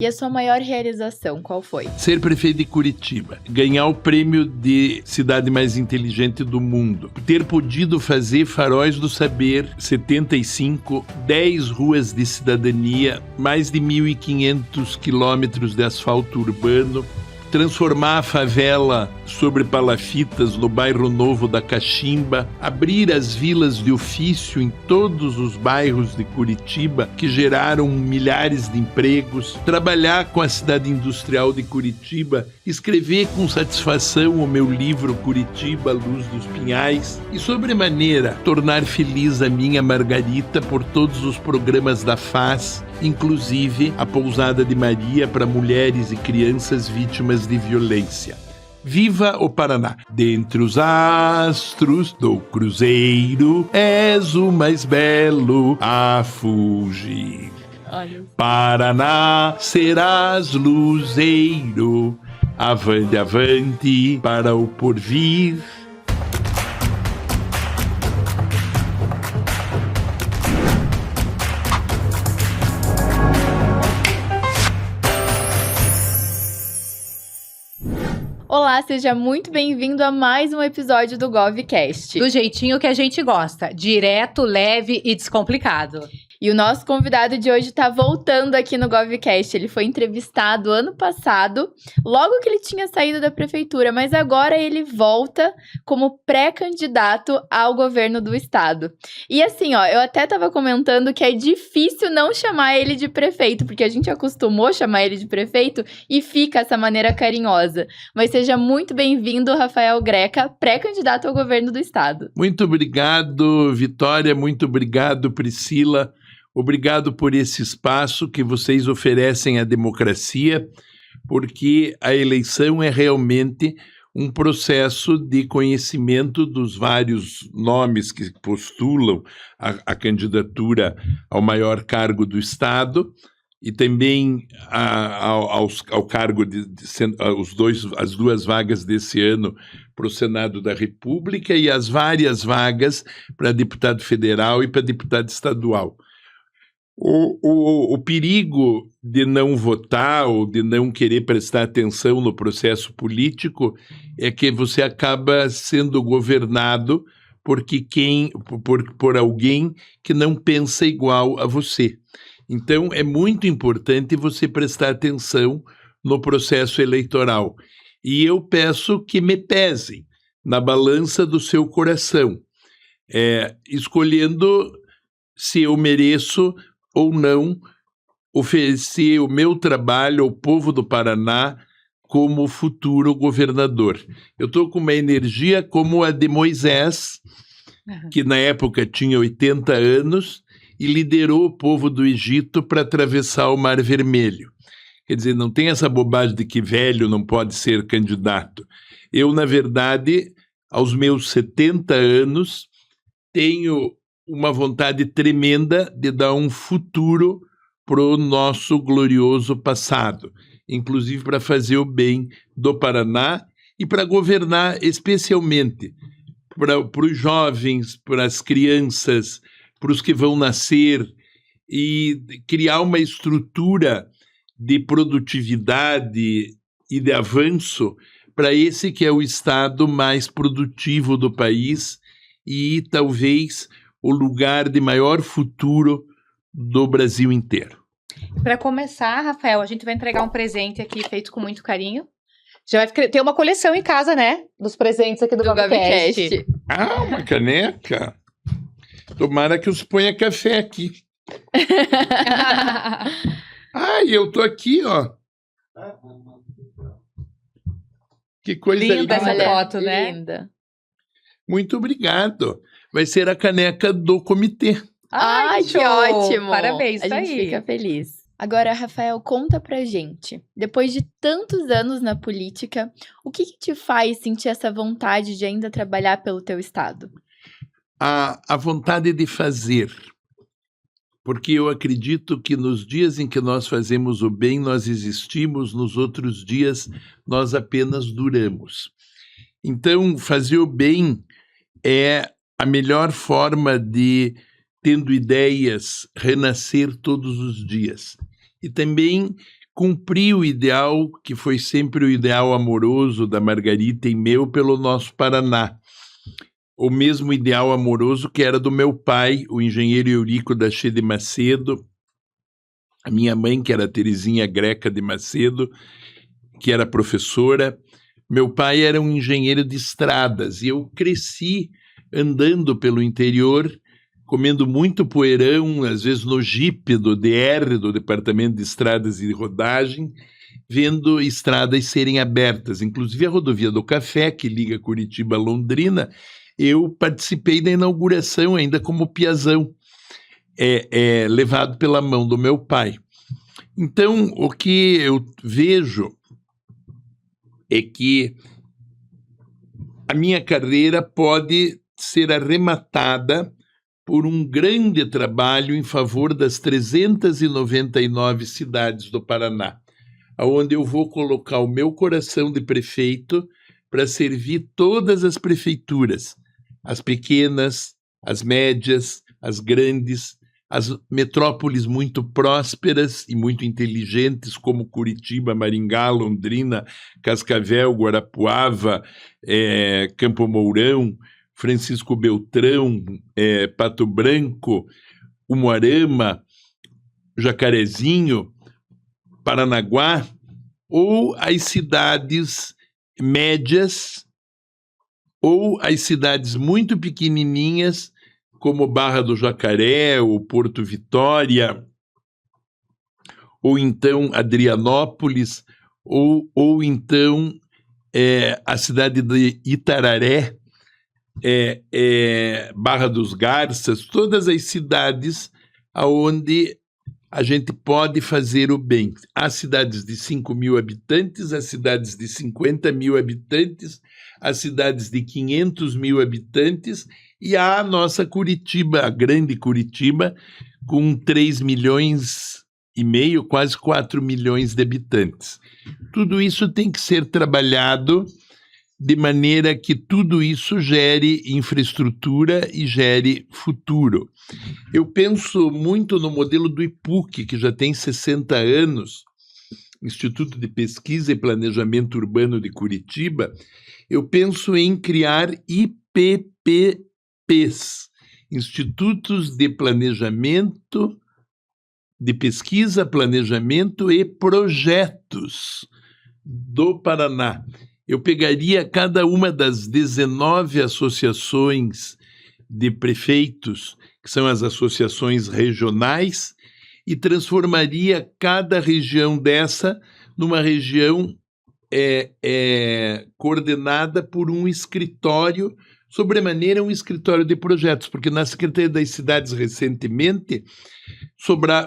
E a sua maior realização, qual foi? Ser prefeito de Curitiba, ganhar o prêmio de cidade mais inteligente do mundo, ter podido fazer Faróis do Saber 75, 10 ruas de cidadania, mais de 1.500 quilômetros de asfalto urbano, transformar a favela sobre palafitas no bairro novo da Caximba, abrir as vilas de ofício em todos os bairros de Curitiba, que geraram milhares de empregos, trabalhar com a cidade industrial de Curitiba, escrever com satisfação o meu livro Curitiba, Luz dos Pinhais e, sobremaneira, tornar feliz a minha Margarita por todos os programas da FAZ, inclusive a Pousada de Maria para mulheres e crianças vítimas de violência. Viva o Paraná! Dentre os astros do cruzeiro, és o mais belo a fugir. Olha. Paraná, serás luzeiro, avante, avante, para o porvir. Olá, seja muito bem-vindo a mais um episódio do GovCast. Do jeitinho que a gente gosta, direto, leve e descomplicado. E o nosso convidado de hoje está voltando aqui no GovCast. Ele foi entrevistado ano passado, logo que ele tinha saído da prefeitura, mas agora ele volta como pré-candidato ao governo do estado. E assim, ó, eu até estava comentando que é difícil não chamar ele de prefeito, porque a gente acostumou chamar ele de prefeito e fica essa maneira carinhosa. Mas seja muito bem-vindo, Rafael Greca, pré-candidato ao governo do estado. Muito obrigado, Vitória, muito obrigado, Priscila. Obrigado por esse espaço que vocês oferecem à democracia, porque a eleição é realmente um processo de conhecimento dos vários nomes que postulam a candidatura ao maior cargo do Estado e também ao cargo as duas vagas desse ano para o Senado da República e as várias vagas para deputado federal e para deputado estadual. O perigo de não votar ou de não querer prestar atenção no processo político é que você acaba sendo governado por alguém que não pensa igual a você. Então, é muito importante você prestar atenção no processo eleitoral. E eu peço que me pesem na balança do seu coração, escolhendo se eu mereço ou não oferecer o meu trabalho ao povo do Paraná como futuro governador. Eu estou com uma energia como a de Moisés, que na época tinha 80 anos e liderou o povo do Egito para atravessar o Mar Vermelho. Quer dizer, não tem essa bobagem de que velho não pode ser candidato. Eu, na verdade, aos meus 70 anos, tenho uma vontade tremenda de dar um futuro para o nosso glorioso passado, inclusive para fazer o bem do Paraná e para governar especialmente para os jovens, para as crianças, para os que vão nascer e criar uma estrutura de produtividade e de avanço para esse que é o estado mais produtivo do país e talvez o lugar de maior futuro do Brasil inteiro. Para começar, Rafael, a gente vai entregar um presente aqui feito com muito carinho. Já vai ter uma coleção em casa, né? Dos presentes aqui do GovCast. Ah, uma caneca. Tomara que os ponha café aqui. Eu tô aqui, ó. Que coisa linda essa foto, né? Linda. Muito obrigado. Vai ser a caneca do comitê. Ai, que ótimo! Parabéns, a gente fica feliz. Agora, Rafael, conta pra gente. Depois de tantos anos na política, o que te faz sentir essa vontade de ainda trabalhar pelo teu estado? A vontade de fazer. Porque eu acredito que nos dias em que nós fazemos o bem, nós existimos, nos outros dias nós apenas duramos. Então, fazer o bem é a melhor forma de, tendo ideias, renascer todos os dias. E também cumpri o ideal que foi sempre o ideal amoroso da Margarita e meu pelo nosso Paraná. O mesmo ideal amoroso que era do meu pai, o engenheiro Eurico da Che de Macedo, a minha mãe, que era Terezinha Greca de Macedo, que era professora. Meu pai era um engenheiro de estradas e eu cresci andando pelo interior, comendo muito poeirão, às vezes no Jeep do DR, do Departamento de Estradas e Rodagem, vendo estradas serem abertas. Inclusive a Rodovia do Café, que liga Curitiba a Londrina, eu participei da inauguração ainda como piazão, levado pela mão do meu pai. Então, o que eu vejo é que a minha carreira pode ser arrematada por um grande trabalho em favor das 399 cidades do Paraná, onde eu vou colocar o meu coração de prefeito para servir todas as prefeituras, as pequenas, as médias, as grandes, as metrópoles muito prósperas e muito inteligentes, como Curitiba, Maringá, Londrina, Cascavel, Guarapuava, Campo Mourão, Francisco Beltrão, Pato Branco, Umuarama, Jacarezinho, Paranaguá, ou as cidades médias, ou as cidades muito pequenininhas, como Barra do Jacaré, ou Porto Vitória, ou então Adrianópolis, ou então a cidade de Itararé, Barra dos Garças, todas as cidades onde a gente pode fazer o bem. Há cidades de 5 mil habitantes, há cidades de 50 mil habitantes, há cidades de 500 mil habitantes, e há a nossa Curitiba, a grande Curitiba, com 3 milhões e meio, quase 4 milhões de habitantes. Tudo isso tem que ser trabalhado de maneira que tudo isso gere infraestrutura e gere futuro. Eu penso muito no modelo do IPUC, que já tem 60 anos, Instituto de Pesquisa e Planejamento Urbano de Curitiba. Eu penso em criar IPPPs, Institutos de Planejamento, de Pesquisa, Planejamento e Projetos do Paraná. Eu pegaria cada uma das 19 associações de prefeitos, que são as associações regionais, e transformaria cada região dessa numa região coordenada por um escritório, sobremaneira um escritório de projetos, porque na Secretaria das Cidades recentemente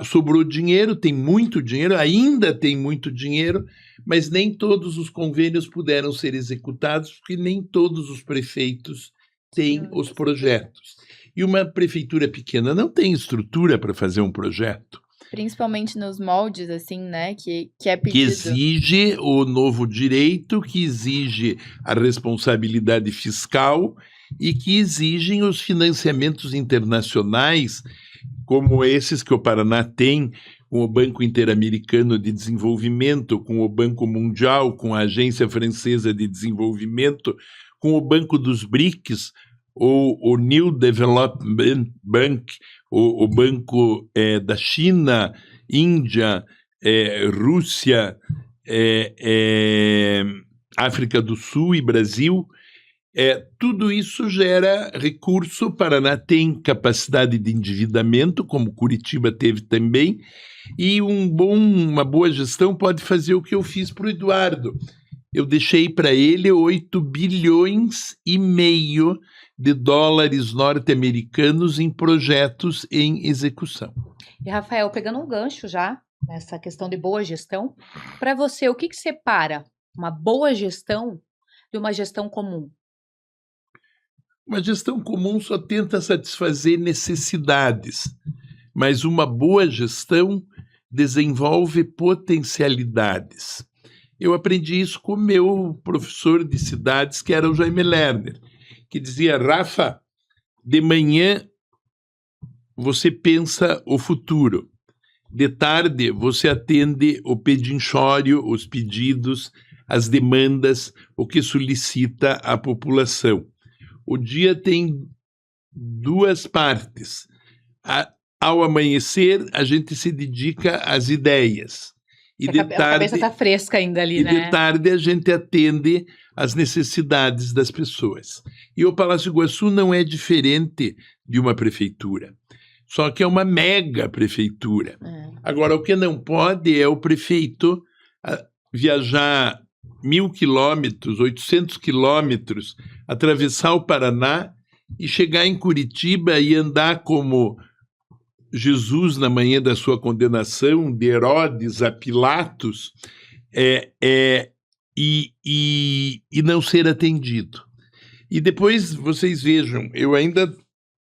sobrou dinheiro, tem muito dinheiro, ainda tem muito dinheiro, mas nem todos os convênios puderam ser executados, porque nem todos os prefeitos têm os projetos. E uma prefeitura pequena não tem estrutura para fazer um projeto. Principalmente nos moldes, assim, né, que é pedido. Que exige o novo direito, que exige a responsabilidade fiscal e que exigem os financiamentos internacionais, como esses que o Paraná tem, com o Banco Interamericano de Desenvolvimento, com o Banco Mundial, com a Agência Francesa de Desenvolvimento, com o Banco dos BRICS, ou o New Development Bank, o Banco da China, Índia, Rússia, África do Sul e Brasil. Tudo isso gera recurso. O Paraná tem capacidade de endividamento, como Curitiba teve também, e uma boa gestão pode fazer o que eu fiz para o Eduardo. Eu deixei para ele 8 bilhões e meio de dólares norte-americanos em projetos em execução. E, Rafael, pegando um gancho já, nessa questão de boa gestão, para você, o que separa uma boa gestão de uma gestão comum? Uma gestão comum só tenta satisfazer necessidades, mas uma boa gestão desenvolve potencialidades. Eu aprendi isso com o meu professor de cidades, que era o Jaime Lerner, que dizia: Rafa, de manhã você pensa o futuro, De tarde, você atende o pedinchório, os pedidos, as demandas, o que solicita a população. O dia tem duas partes. Ao amanhecer, a gente se dedica às ideias. E A cabeça tá fresca ainda ali, né? de tarde, a gente atende às necessidades das pessoas. E o Palácio Iguaçu não é diferente de uma prefeitura. Só que é uma mega prefeitura. Agora, o que não pode é o prefeito viajar 1.000 quilômetros, 800 quilômetros, atravessar o Paraná e chegar em Curitiba e andar como Jesus na manhã da sua condenação, de Herodes a Pilatos, e não ser atendido. E depois vocês vejam, eu ainda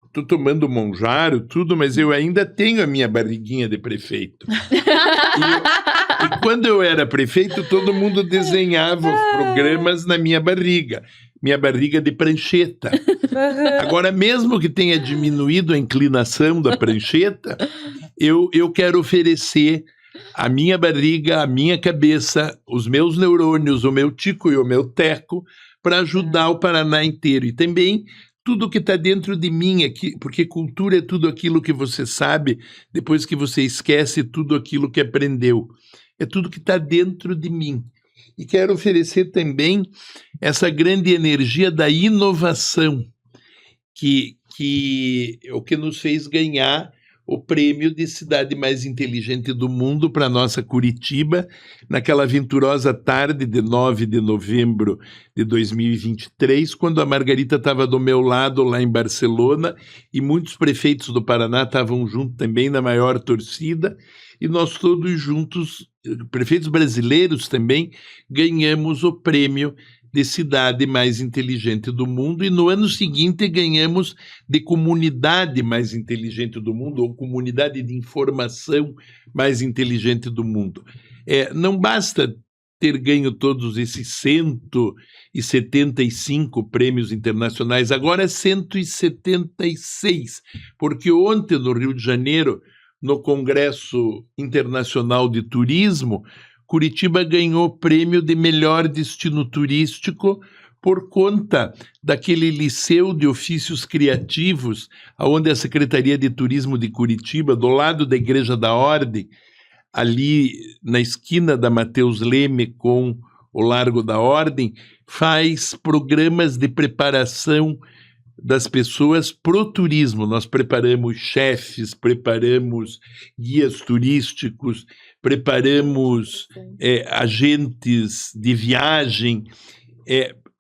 estou tomando Monjaro, tudo, mas eu ainda tenho a minha barriguinha de prefeito. E quando eu era prefeito, todo mundo desenhava os programas na minha barriga de prancheta. Agora, mesmo que tenha diminuído a inclinação da prancheta, eu quero oferecer a minha barriga, a minha cabeça, os meus neurônios, o meu tico e o meu teco, para ajudar o Paraná inteiro. E também tudo que está dentro de mim aqui, porque cultura é tudo aquilo que você sabe depois que você esquece tudo aquilo que aprendeu. É tudo que está dentro de mim. E quero oferecer também essa grande energia da inovação, que é o que nos fez ganhar o prêmio de cidade mais inteligente do mundo para a nossa Curitiba, naquela venturosa tarde de 9 de novembro de 2023, quando a Margarita estava do meu lado lá em Barcelona e muitos prefeitos do Paraná estavam juntos também na maior torcida, e nós todos juntos, prefeitos brasileiros também, ganhamos o prêmio de cidade mais inteligente do mundo, e no ano seguinte ganhamos de comunidade mais inteligente do mundo, ou comunidade de informação mais inteligente do mundo. Não basta ter ganho todos esses 175 prêmios internacionais, agora é 176, porque ontem no Rio de Janeiro, no Congresso Internacional de Turismo, Curitiba ganhou o prêmio de melhor destino turístico por conta daquele liceu de ofícios criativos, onde a Secretaria de Turismo de Curitiba, do lado da Igreja da Ordem, ali na esquina da Mateus Leme com o Largo da Ordem, faz programas de preparação das pessoas para o turismo. Nós preparamos chefes, preparamos guias turísticos, preparamos agentes de viagem,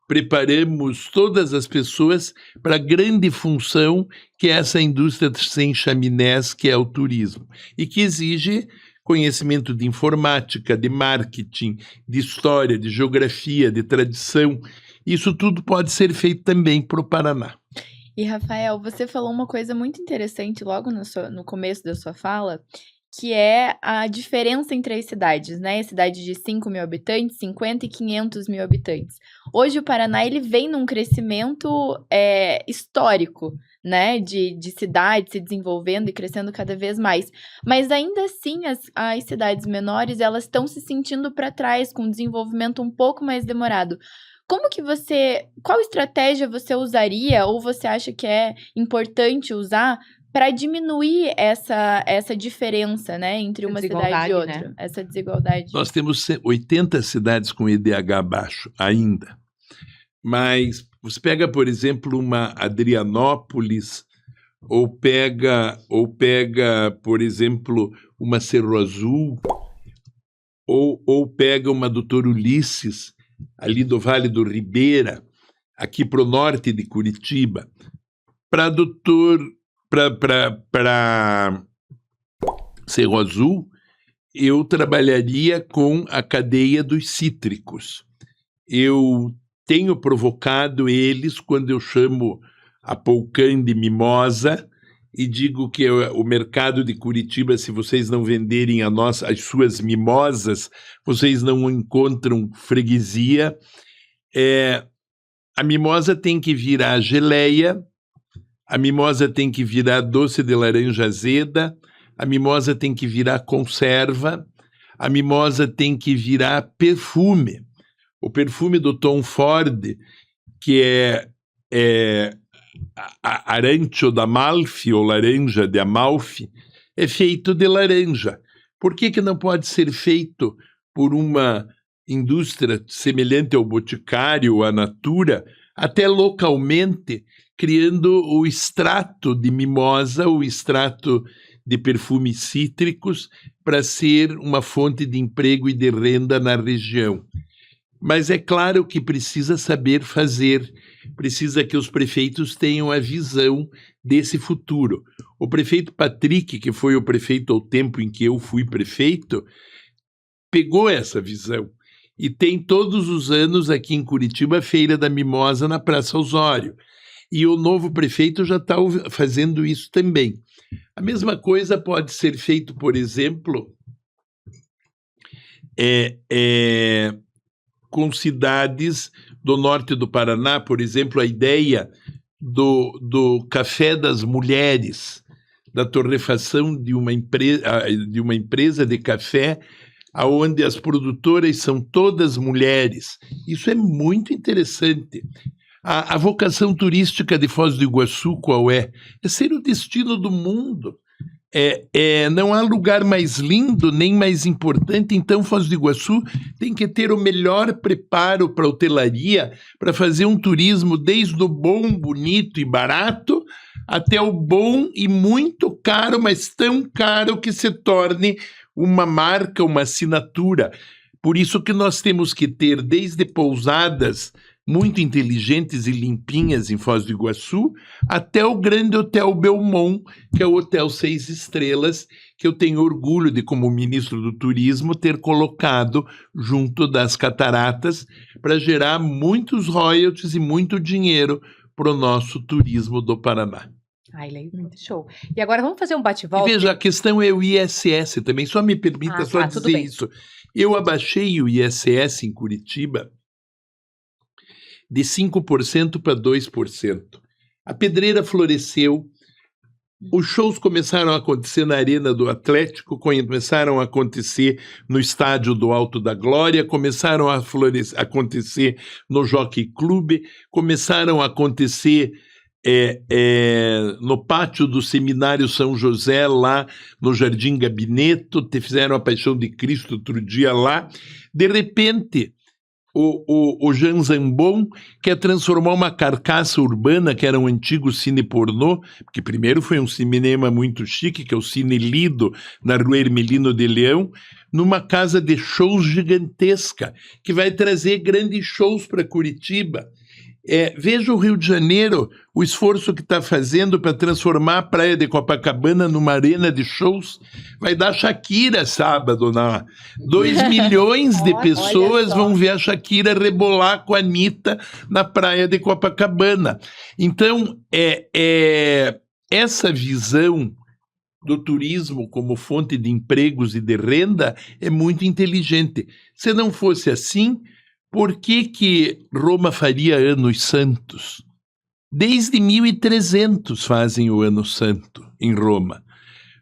preparamos todas as pessoas para a grande função que é essa indústria sem chaminés, que é o turismo, e que exige conhecimento de informática, de marketing, de história, de geografia, de tradição. Isso tudo pode ser feito também para o Paraná. E, Rafael, você falou uma coisa muito interessante logo no começo da sua fala, que é a diferença entre as cidades, né? A cidade de 5 mil habitantes, 50 e 500 mil habitantes. Hoje o Paraná ele vem num crescimento histórico, né? De cidades se desenvolvendo e crescendo cada vez mais. Mas ainda assim, as cidades menores, elas estão se sentindo para trás, com um desenvolvimento um pouco mais demorado. Qual estratégia você usaria, ou você acha que é importante usar para diminuir essa diferença, né, entre uma cidade e outra, né? Essa desigualdade? Nós temos 80 cidades com IDH baixo ainda, mas você pega, por exemplo, uma Adrianópolis, ou pega, por exemplo, uma Cerro Azul, ou pega uma Doutor Ulisses, ali do Vale do Ribeira, aqui para o norte de Curitiba. Para Cerro Azul, eu trabalharia com a cadeia dos cítricos. Eu tenho provocado eles quando eu chamo a Polcã de mimosa e digo que o mercado de Curitiba, se vocês não venderem as suas mimosas, vocês não encontram freguesia. A mimosa tem que virar geleia, a mimosa tem que virar doce de laranja azeda, a mimosa tem que virar conserva, a mimosa tem que virar perfume. O perfume do Tom Ford, que é Arancio d'Amalfi, ou laranja de Amalfi, é feito de laranja. Por que não pode ser feito por uma indústria semelhante ao Boticário ou à Natura, até localmente, criando o extrato de mimosa, o extrato de perfumes cítricos, para ser uma fonte de emprego e de renda na região? Mas é claro que precisa saber fazer, precisa que os prefeitos tenham a visão desse futuro. O prefeito Patrick, que foi o prefeito ao tempo em que eu fui prefeito, pegou essa visão e tem todos os anos aqui em Curitiba a Feira da Mimosa na Praça Osório. E o novo prefeito já está fazendo isso também. A mesma coisa pode ser feito, por exemplo, com cidades do norte do Paraná, por exemplo, a ideia do café das mulheres, da torrefação de uma empresa de café, onde as produtoras são todas mulheres. Isso é muito interessante. A vocação turística de Foz do Iguaçu, qual é? É ser o destino do mundo. Não há lugar mais lindo, nem mais importante. Então, Foz do Iguaçu tem que ter o melhor preparo para a hotelaria, para fazer um turismo desde o bom, bonito e barato, até o bom e muito caro, mas tão caro que se torne uma marca, uma assinatura. Por isso que nós temos que ter desde pousadas muito inteligentes e limpinhas em Foz do Iguaçu, até o grande Hotel Belmont, que é o Hotel 6 estrelas, que eu tenho orgulho de, como ministro do Turismo, ter colocado junto das cataratas para gerar muitos royalties e muito dinheiro para o nosso turismo do Paraná. Ai, muito show. E agora vamos fazer um bate-volta. E veja, a questão é o ISS também, só me permita dizer isso. Eu abaixei o ISS em Curitiba de 5% para 2%. A pedreira floresceu, os shows começaram a acontecer na Arena do Atlético, começaram a acontecer no Estádio do Alto da Glória, começaram a acontecer no Jockey Club, começaram a acontecer no pátio do Seminário São José, lá no Jardim Gabineto, fizeram a Paixão de Cristo outro dia lá. De repente, o Jean Zambon quer transformar uma carcaça urbana, que era um antigo cine pornô, que primeiro foi um cinema muito chique, que é o Cine Lido, na Rua Hermelino de Leão, numa casa de shows gigantesca, que vai trazer grandes shows para Curitiba. Veja o Rio de Janeiro, o esforço que está fazendo para transformar a Praia de Copacabana numa arena de shows. Vai dar Shakira sábado. 2 milhões de pessoas vão ver a Shakira rebolar com a Anitta na Praia de Copacabana. Então, essa visão do turismo como fonte de empregos e de renda é muito inteligente. Se não fosse assim, por que Roma faria anos santos? Desde 1300 fazem o ano santo em Roma,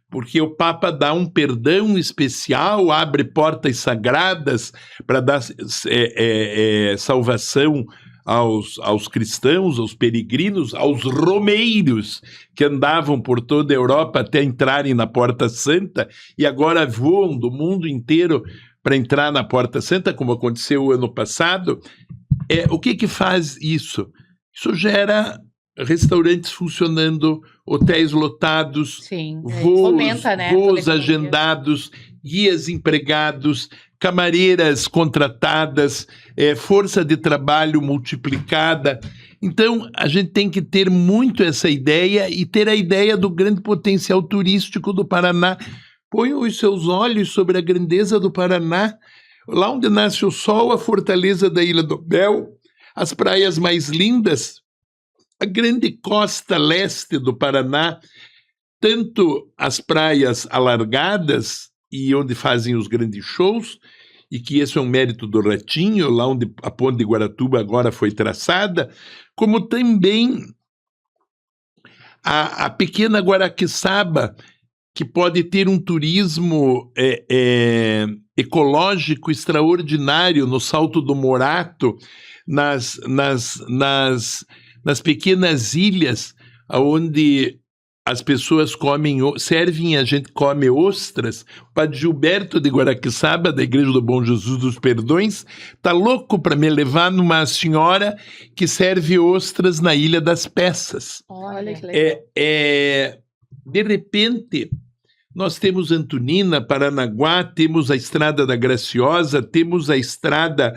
porque o Papa dá um perdão especial, abre portas sagradas para dar salvação aos cristãos, aos peregrinos, aos romeiros que andavam por toda a Europa até entrarem na Porta Santa e agora voam do mundo inteiro para entrar na Porta Santa, como aconteceu o ano passado. O que faz isso? Isso gera restaurantes funcionando, hotéis lotados, voos agendados, guias empregados, camareiras contratadas, força de trabalho multiplicada. Então, a gente tem que ter muito essa ideia e ter a ideia do grande potencial turístico do Paraná. Ponham os seus olhos sobre a grandeza do Paraná, lá onde nasce o sol, a fortaleza da Ilha do Mel, as praias mais lindas, a grande costa leste do Paraná, tanto as praias alargadas e onde fazem os grandes shows, e que esse é um mérito do Ratinho, lá onde a ponte de Guaratuba agora foi traçada, como também a pequena Guaraqueçaba, que pode ter um turismo ecológico extraordinário no Salto do Morato, nas pequenas ilhas, onde as pessoas servem, a gente come ostras. O padre Gilberto de Guaraqueçaba, da Igreja do Bom Jesus dos Perdões, tá louco para me levar numa senhora que serve ostras na Ilha das Peças. Olha que legal. De repente, nós temos Antonina, Paranaguá, temos a Estrada da Graciosa, temos a estrada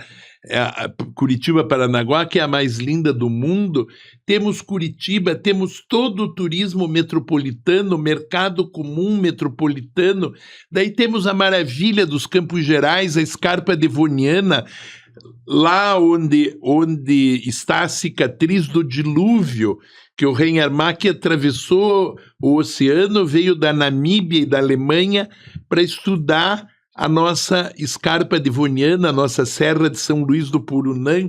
Curitiba-Paranaguá, que é a mais linda do mundo, temos Curitiba, temos todo o turismo metropolitano, mercado comum metropolitano, daí temos a maravilha dos Campos Gerais, a Escarpa Devoniana, lá onde está a cicatriz do dilúvio, que o rei Armaque atravessou o oceano, veio da Namíbia e da Alemanha para estudar a nossa Escarpa Devoniana, a nossa Serra de São Luís do Purunã.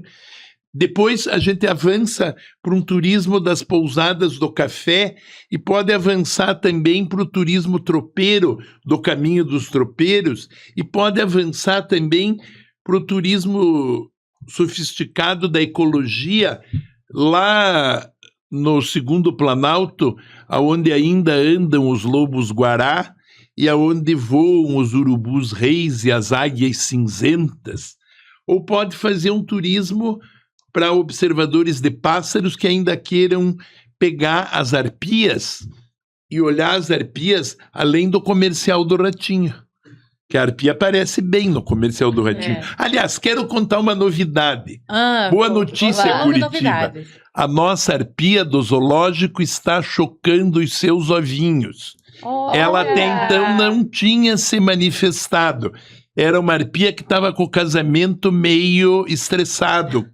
Depois a gente avança para um turismo das pousadas do café e pode avançar também para o turismo tropeiro, do Caminho dos Tropeiros, e pode avançar também para o turismo sofisticado da ecologia, lá no Segundo Planalto, onde ainda andam os lobos-guará e aonde voam os urubus reis e as águias cinzentas. Ou pode fazer um turismo para observadores de pássaros que ainda queiram pegar as arpias e olhar as arpias além do comercial do Ratinho. Que a arpia aparece bem no comercial do Ratinho. Aliás, quero contar uma novidade. Boa notícia, Curitiba. A nossa arpia do zoológico está chocando os seus ovinhos. Ela até então não tinha se manifestado. Era uma arpia que estava com o casamento meio estressado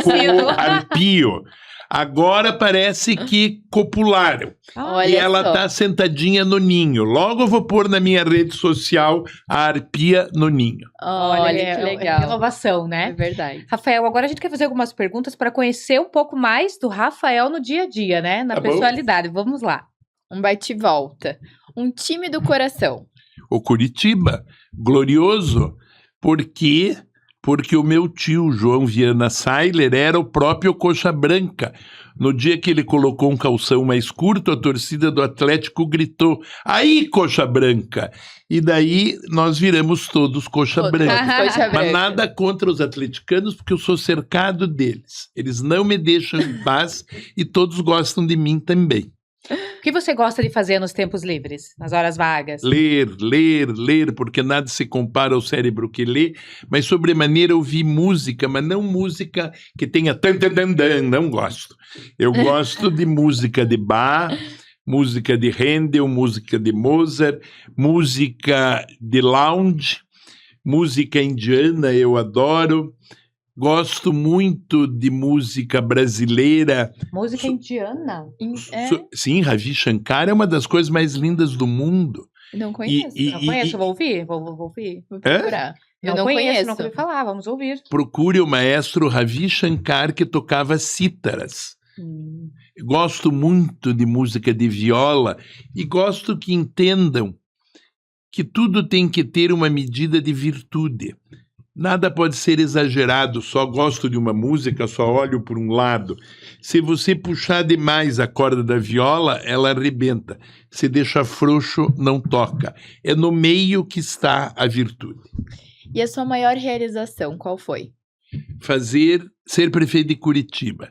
com o arpio. Agora parece que copularam. E ela está sentadinha no ninho. Logo eu vou pôr na minha rede social a arpia no ninho. Olha que legal. É inovação, né? É verdade. Rafael, agora a gente quer fazer algumas perguntas para conhecer um pouco mais do Rafael no dia a dia, né? Na personalidade. Vamos lá. Um bate-volta. Um time do coração. O Curitiba, glorioso, porque o meu tio, João Viana Sailer, era o próprio Coxa Branca. No dia que ele colocou um calção mais curto, a torcida do Atlético gritou: "Aí, Coxa Branca!" E daí nós viramos todos Coxa Branca. Mas nada contra os atleticanos, porque eu sou cercado deles. Eles não me deixam em paz e todos gostam de mim também. O que você gosta de fazer nos tempos livres, nas horas vagas? Ler, porque nada se compara ao cérebro que lê, mas sobremaneira ouvir música, mas não música que tenha não gosto. Eu gosto de música de Bach, música de Handel, música de Mozart, música de lounge, música indiana eu adoro. Gosto muito de música brasileira. Música indiana? Sim, Ravi Shankar é uma das coisas mais lindas do mundo. Não conheço. Não conheço, vou ouvir. Vou ouvir. Vou procurar. Eu não conheço. Não ouvi falar, vamos ouvir. Procure o maestro Ravi Shankar, que tocava cítaras. Gosto muito de música de viola e gosto que entendam que tudo tem que ter uma medida de virtude. Nada pode ser exagerado, só gosto de uma música, só olho por um lado. Se você puxar demais a corda da viola, ela arrebenta. Se deixa frouxo, não toca. É no meio que está a virtude. E a sua maior realização, qual foi? Ser prefeito de Curitiba.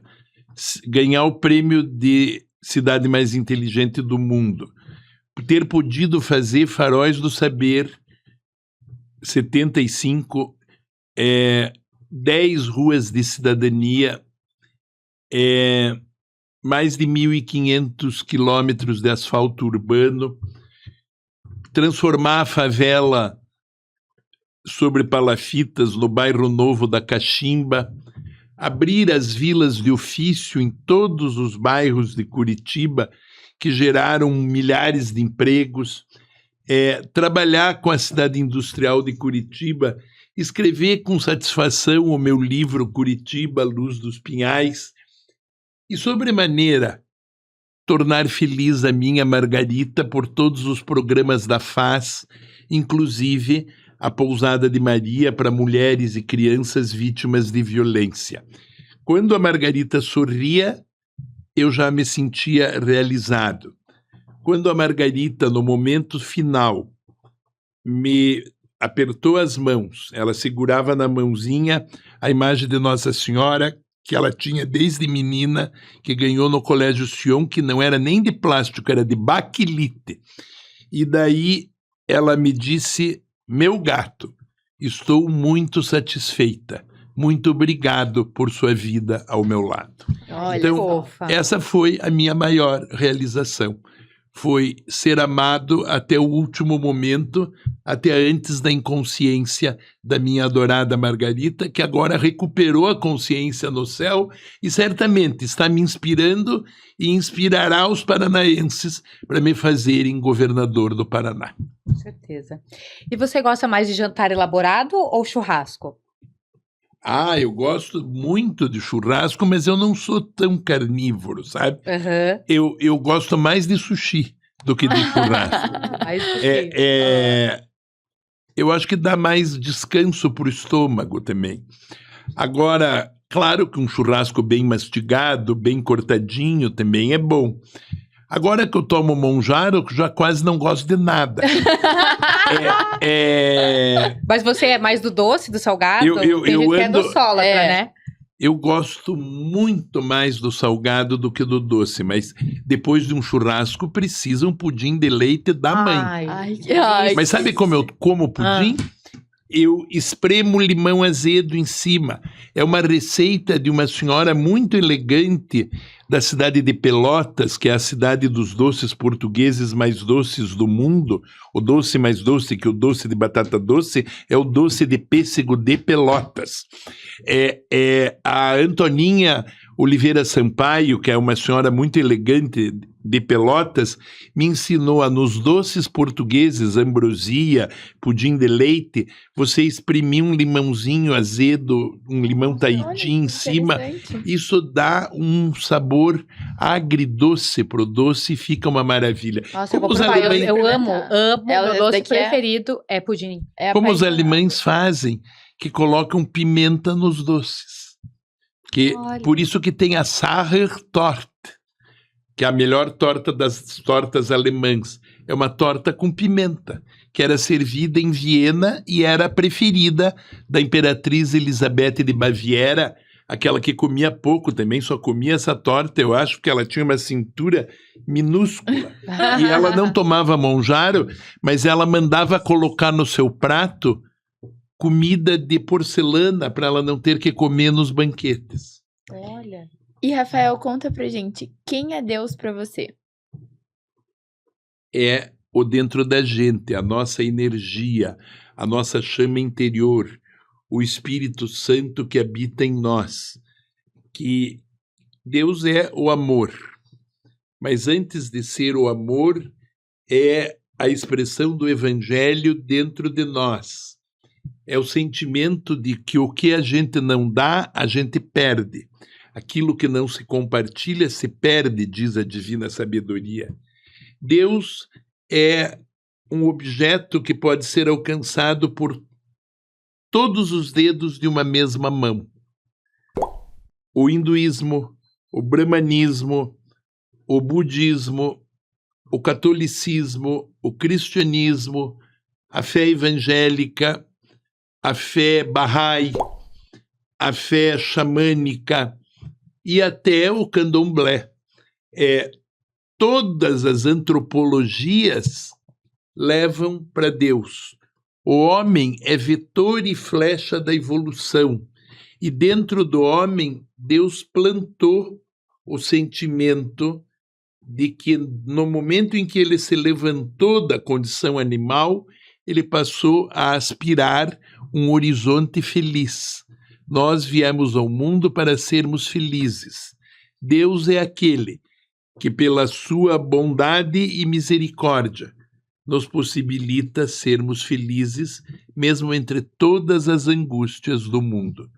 Ganhar o prêmio de cidade mais inteligente do mundo. Ter podido fazer Faróis do Saber 75, 10 ruas de cidadania, mais de 1.500 quilômetros de asfalto urbano, transformar a favela sobre palafitas no bairro novo da Caximba, abrir as vilas de ofício em todos os bairros de Curitiba, que geraram milhares de empregos, trabalhar com a cidade industrial de Curitiba, escrever com satisfação o meu livro Curitiba, Luz dos Pinhais, e sobremaneira tornar feliz a minha Margarita por todos os programas da FAZ, inclusive a Pousada de Maria para mulheres e crianças vítimas de violência. Quando a Margarita sorria, eu já me sentia realizado. Quando a Margarita, no momento final, me apertou as mãos, ela segurava na mãozinha a imagem de Nossa Senhora, que ela tinha desde menina, que ganhou no Colégio Sion, que não era nem de plástico, era de baquelite. E daí ela me disse: meu gato, estou muito satisfeita. Muito obrigado por sua vida ao meu lado. Olha, Então, fofa. essa foi a minha maior realização. Foi ser amado até o último momento, até antes da inconsciência da minha adorada Margarita, que agora recuperou a consciência no céu e certamente está me inspirando e inspirará os paranaenses para me fazerem governador do Paraná. Com certeza. E você gosta mais de jantar elaborado ou churrasco? Ah, eu gosto muito de churrasco, mas eu não sou tão carnívoro, sabe? Aham. Eu gosto mais de sushi do que de churrasco. Aí sushi. Eu acho que dá mais descanso para o estômago também. Agora, claro que um churrasco bem mastigado, bem cortadinho também é bom. Agora que eu tomo monjaro, eu já quase não gosto de nada. Mas você é mais do doce, do salgado? Eu Tem gente que é ando- doçólatra, né? Eu gosto muito mais do salgado do que do doce, mas depois de um churrasco precisa um pudim de leite da mãe. Ai, Mas sabe como eu como pudim? Eu espremo limão azedo em cima. É uma receita de uma senhora muito elegante da cidade de Pelotas, que é a cidade dos doces portugueses mais doces do mundo. O doce mais doce que o doce de batata doce é o doce de pêssego de Pelotas. A Antoninha Oliveira Sampaio, que é uma senhora muito elegante de Pelotas, me ensinou a, nos doces portugueses, ambrosia, pudim de leite, você exprimir um limãozinho azedo, um limão Tahiti em cima. Isso dá um sabor agridoce pro doce e fica uma maravilha. Nossa, eu Como vou os provar. alemães- Eu amo. Ela- Meu doce daqui é- preferido é pudim. Como os alemães fazem, que colocam pimenta nos doces. Olha. Por isso que tem a Sachertorte, que é a melhor torta das tortas alemãs. É uma torta com pimenta, que era servida em Viena e era a preferida da Imperatriz Elizabeth de Baviera, aquela que comia pouco também, só comia essa torta, eu acho, porque ela tinha uma cintura minúscula. E ela não tomava monjaro, mas ela mandava colocar no seu prato comida de porcelana para ela não ter que comer nos banquetes. Olha. E Rafael, conta pra gente, quem é Deus pra você? É o dentro da gente, a nossa energia, a nossa chama interior, o Espírito Santo que habita em nós. Que Deus é o amor, mas antes de ser o amor, é a expressão do Evangelho dentro de nós. É o sentimento de que o que a gente não dá, a gente perde. Aquilo que não se compartilha, se perde, diz a divina sabedoria. Deus é um objeto que pode ser alcançado por todos os dedos de uma mesma mão. O hinduísmo, o brahmanismo, o budismo, o catolicismo, o cristianismo, a fé evangélica, a fé Bahá'í, a fé xamânica e até o candomblé. Todas as antropologias levam para Deus. O homem é vetor e flecha da evolução. E dentro do homem, Deus plantou o sentimento de que no momento em que ele se levantou da condição animal, ele passou a aspirar um horizonte feliz. Nós viemos ao mundo para sermos felizes. Deus é aquele que, pela sua bondade e misericórdia, nos possibilita sermos felizes, mesmo entre todas as angústias do mundo.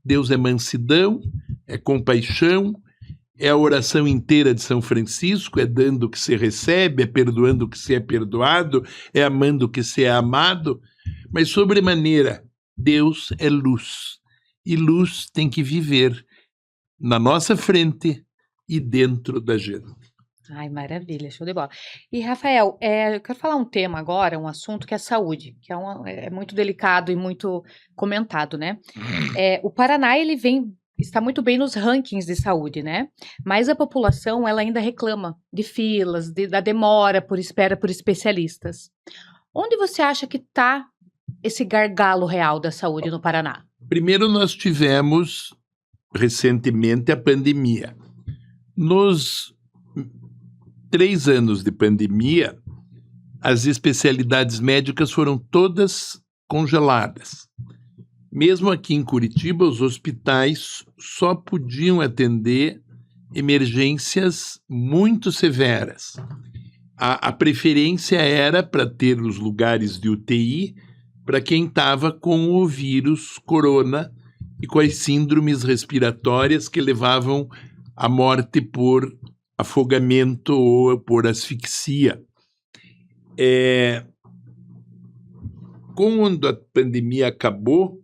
Deus é mansidão, é compaixão, É a oração inteira de São Francisco, é dando o que se recebe, é perdoando o que se é perdoado, é amando o que se é amado, mas sobremaneira, Deus é luz, e luz tem que viver na nossa frente e dentro da gente. Ai, maravilha, show de bola. E, Rafael, eu quero falar um tema agora, um assunto que é saúde, que é muito delicado e muito comentado, né? O Paraná, ele está muito bem nos rankings de saúde, né? Mas a população, ela ainda reclama de filas, da demora por espera por especialistas. Onde você acha que está esse gargalo real da saúde no Paraná? Primeiro, nós tivemos recentemente a pandemia. Nos 3 anos de pandemia, as especialidades médicas foram todas congeladas. Mesmo aqui em Curitiba, os hospitais só podiam atender emergências muito severas. A preferência era para ter os lugares de UTI para quem estava com o vírus corona e com as síndromes respiratórias que levavam à morte por afogamento ou por asfixia. Quando a pandemia acabou,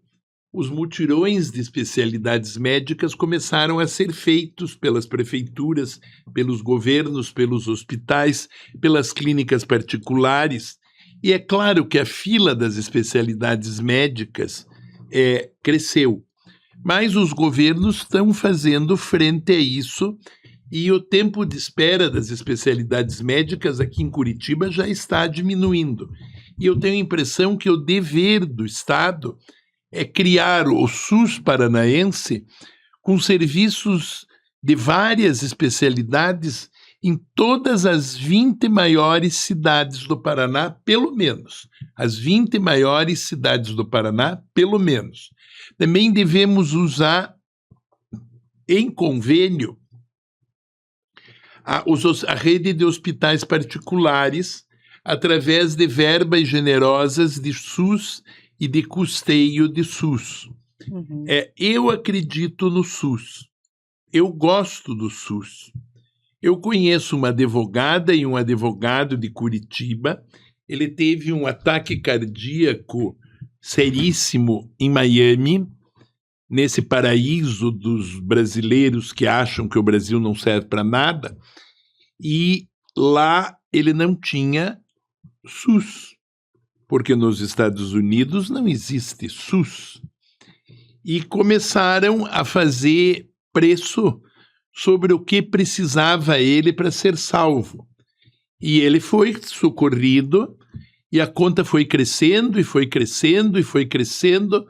os mutirões de especialidades médicas começaram a ser feitos pelas prefeituras, pelos governos, pelos hospitais, pelas clínicas particulares. E é claro que a fila das especialidades médicas cresceu. Mas os governos estão fazendo frente a isso e o tempo de espera das especialidades médicas aqui em Curitiba já está diminuindo. E eu tenho a impressão que o dever do Estado é criar o SUS paranaense com serviços de várias especialidades em todas as 20 maiores cidades do Paraná, pelo menos. As 20 maiores cidades do Paraná, pelo menos. Também devemos usar em convênio a rede de hospitais particulares através de verbas generosas de SUS e de custeio de SUS. Uhum. Eu acredito no SUS. Eu gosto do SUS. Eu conheço uma advogada e um advogado de Curitiba. Ele teve um ataque cardíaco seríssimo em Miami, nesse paraíso dos brasileiros que acham que o Brasil não serve para nada, e lá ele não tinha SUS, porque nos Estados Unidos não existe SUS. E começaram a fazer preço sobre o que precisava ele para ser salvo. E ele foi socorrido, e a conta foi crescendo, e foi crescendo, e foi crescendo.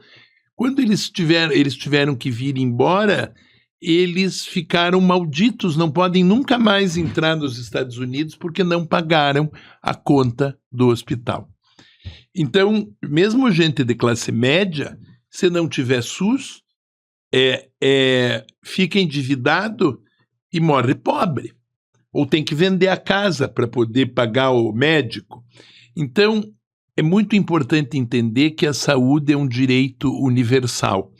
Quando eles tiveram que vir embora, eles ficaram malditos, não podem nunca mais entrar nos Estados Unidos porque não pagaram a conta do hospital. Então, mesmo gente de classe média, se não tiver SUS, fica endividado e morre pobre. Ou tem que vender a casa para poder pagar o médico. Então, é muito importante entender que a saúde é um direito universal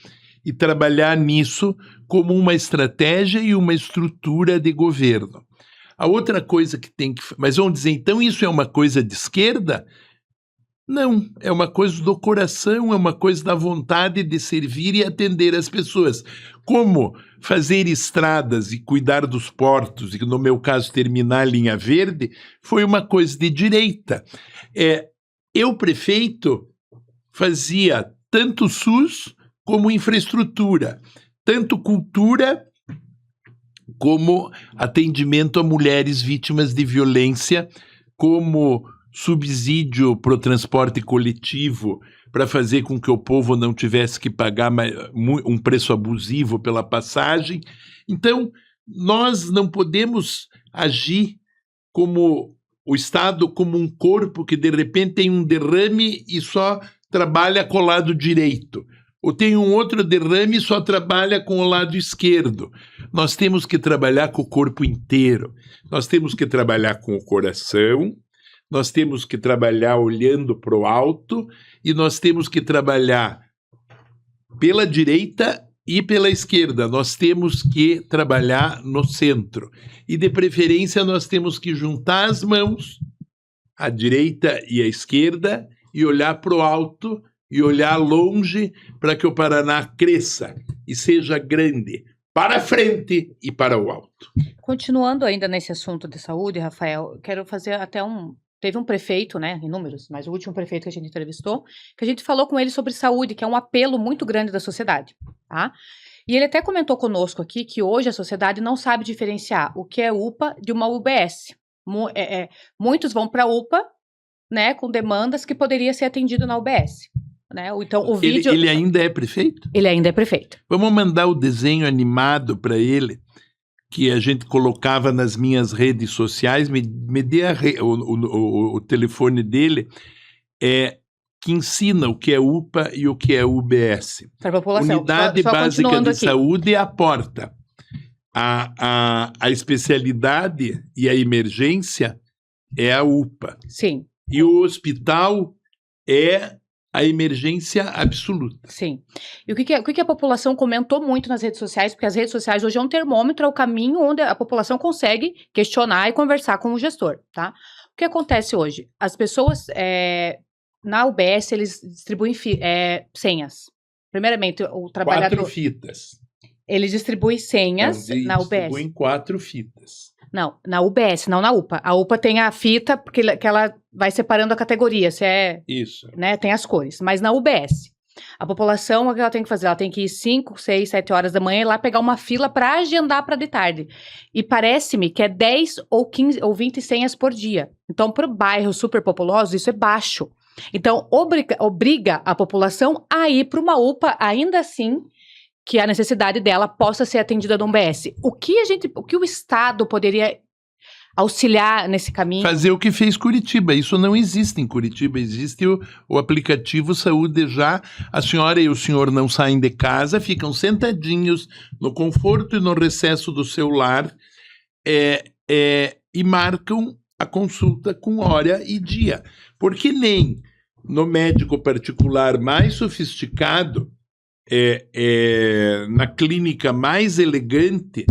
e trabalhar nisso como uma estratégia e uma estrutura de governo. A outra coisa que tem que... Mas vamos dizer, então isso é uma coisa de esquerda? Não, é uma coisa do coração, é uma coisa da vontade de servir e atender as pessoas. Como fazer estradas e cuidar dos portos, e no meu caso terminar a linha verde, foi uma coisa de direita. Eu, prefeito, fazia tanto SUS como infraestrutura, tanto cultura como atendimento a mulheres vítimas de violência, como subsídio para o transporte coletivo, para fazer com que o povo não tivesse que pagar um preço abusivo pela passagem. Então, nós não podemos agir como o Estado, como um corpo que de repente tem um derrame e só trabalha com o lado direito, ou tem um outro derrame e só trabalha com o lado esquerdo. Nós temos que trabalhar com o corpo inteiro, nós temos que trabalhar com o coração, nós temos que trabalhar olhando para o alto e nós temos que trabalhar pela direita e pela esquerda. Nós temos que trabalhar no centro. E, de preferência, nós temos que juntar as mãos, a direita e a esquerda, e olhar para o alto e olhar longe para que o Paraná cresça e seja grande, para frente e para o alto. Continuando ainda nesse assunto de saúde, Rafael, quero fazer até Teve um prefeito, né, inúmeros, mas o último prefeito que a gente entrevistou, que a gente falou com ele sobre saúde, que é um apelo muito grande da sociedade, tá? E ele até comentou conosco aqui que hoje a sociedade não sabe diferenciar o que é UPA de uma UBS. Muitos vão para a UPA, né, com demandas que poderia ser atendido na UBS. Né? Então, o vídeo... Ele ainda é prefeito? Ele ainda é prefeito. Vamos mandar o desenho animado para ele, que a gente colocava nas minhas redes sociais. Me dê o telefone dele, que ensina o que é UPA e o que é UBS. Para a população. Unidade Básica de Saúde é a porta. A especialidade e a emergência é a UPA. Sim. E o hospital é a emergência absoluta. Sim. E o que a população comentou muito nas redes sociais, porque as redes sociais hoje é um termômetro, é o caminho onde a população consegue questionar e conversar com o gestor, tá? O que acontece hoje? As pessoas, na UBS, eles distribuem senhas. Primeiramente, o trabalhador... 4 fitas. Eles distribuem senhas na UBS. Distribuem 4 fitas. Não, na UBS, não na UPA. A UPA tem a fita, porque que ela vai separando a categoria, se é... Isso. Né, tem as cores. Mas na UBS, a população, o que ela tem que fazer? Ela tem que ir 5, 6, 7 horas da manhã e lá pegar uma fila para agendar para de tarde. E parece-me que é 10 ou 15 ou 20 senhas por dia. Então, para bairros super populosos, isso é baixo. Então, obriga a população a ir para uma UPA, ainda assim, que a necessidade dela possa ser atendida no UBS. O que o Estado poderia auxiliar nesse caminho? Fazer o que fez Curitiba. Isso não existe em Curitiba. Existe o aplicativo Saúde Já. A senhora e o senhor não saem de casa, ficam sentadinhos no conforto e no recesso do seu lar e marcam a consulta com hora e dia. Porque nem no médico particular mais sofisticado, na clínica mais elegante,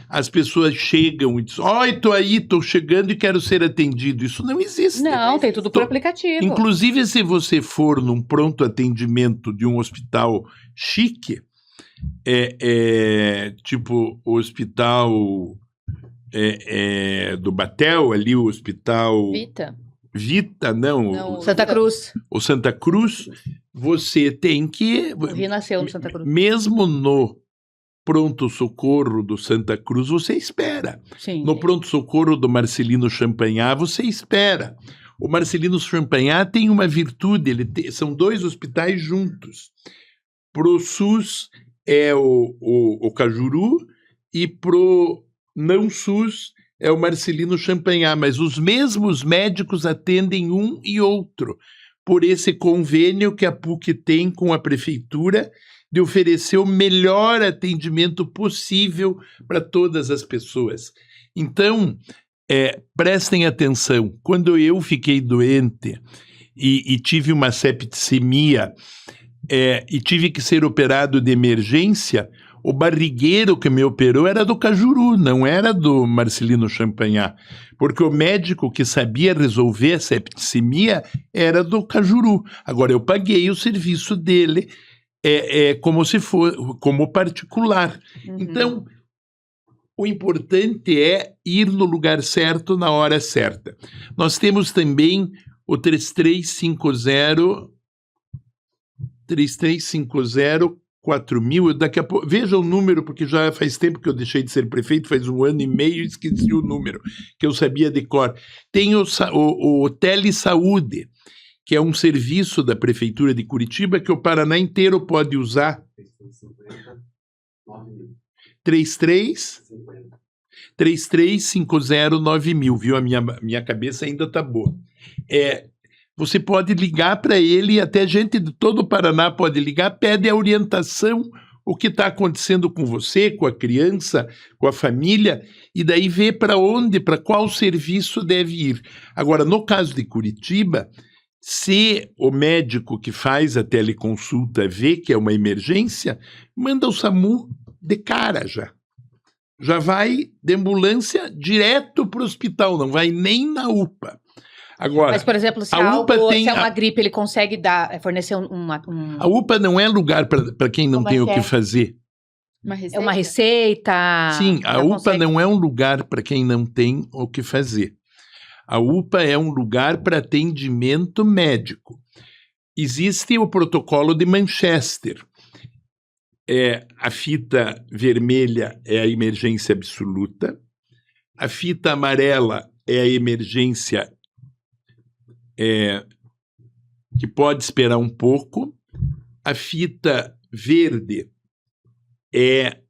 as pessoas chegam e dizem: estou chegando e quero ser atendido. Isso não existe. Não, tem tudo por aplicativo. Inclusive, se você for num pronto atendimento de um hospital chique, tipo o hospital do Batel, ali o hospital... Vita, não. Santa Cruz. O Santa Cruz, você tem que... O Rio nasceu no Santa Cruz. Mesmo no pronto-socorro do Santa Cruz, você espera. Sim. No pronto-socorro do Marcelino Champagnat, você espera. O Marcelino Champagnat tem uma virtude, são 2 hospitais juntos. Pro SUS é o Cajuru e pro não SUS é o Marcelino Champagnat, mas os mesmos médicos atendem um e outro, por esse convênio que a PUC tem com a prefeitura de oferecer o melhor atendimento possível para todas as pessoas. Então, prestem atenção, quando eu fiquei doente e tive uma septicemia e tive que ser operado de emergência, o barrigueiro que me operou era do Cajuru, não era do Marcelino Champagnat, porque o médico que sabia resolver a septicemia era do Cajuru. Agora, eu paguei o serviço dele como se fosse como particular. Uhum. Então, o importante é ir no lugar certo, na hora certa. Nós temos também o 3350 4.000, daqui a pouco, veja o número, porque já faz tempo que eu deixei de ser prefeito, faz 1 ano e meio, e esqueci o número, que eu sabia de cor. Tem o Telesaúde, que é um serviço da Prefeitura de Curitiba que o Paraná inteiro pode usar. 3350-9000, viu? A minha cabeça ainda está boa. Você pode ligar para ele, até gente de todo o Paraná pode ligar, pede a orientação, o que está acontecendo com você, com a criança, com a família, e daí vê para qual serviço deve ir. Agora, no caso de Curitiba, Se o médico que faz a teleconsulta vê que é uma emergência, manda o SAMU de cara já. Já vai de ambulância direto para o hospital, não vai nem na UPA. Agora, Mas, por exemplo, se, a UPA tem se é uma gripe, ele consegue fornecer a UPA não é lugar para quem não Como é tem que o que é? fazer. é uma receita? Sim, a Já UPA consegue- não é um lugar para quem não tem o que fazer. A UPA é um lugar para atendimento médico. Existe o protocolo de Manchester. A fita vermelha é a emergência absoluta, a fita amarela é a emergência que pode esperar um pouco, a fita verde é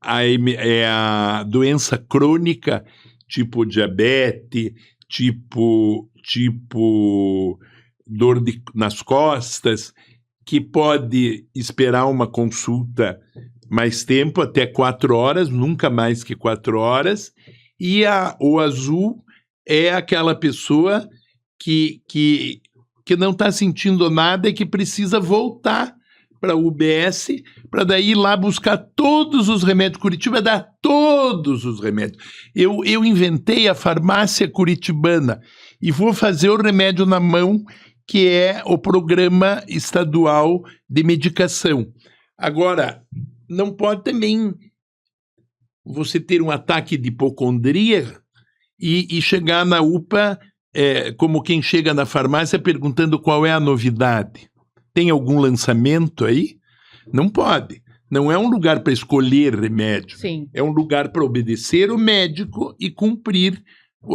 a doença crônica, tipo diabetes, tipo dor nas costas, que pode esperar uma consulta mais tempo, até 4 horas, nunca mais que 4 horas, e o azul é aquela pessoa que não está sentindo nada e que precisa voltar para a UBS, para daí ir lá buscar todos os remédios. Curitiba dá todos os remédios. Eu inventei a farmácia curitibana e vou fazer o remédio na mão, que é o programa estadual de medicação. Agora, não pode também você ter um ataque de hipocondria e chegar na UPA como quem chega na farmácia perguntando qual é a novidade. Tem algum lançamento aí? Não pode. Não é um lugar para escolher remédio. Sim. É um lugar para obedecer o médico e cumprir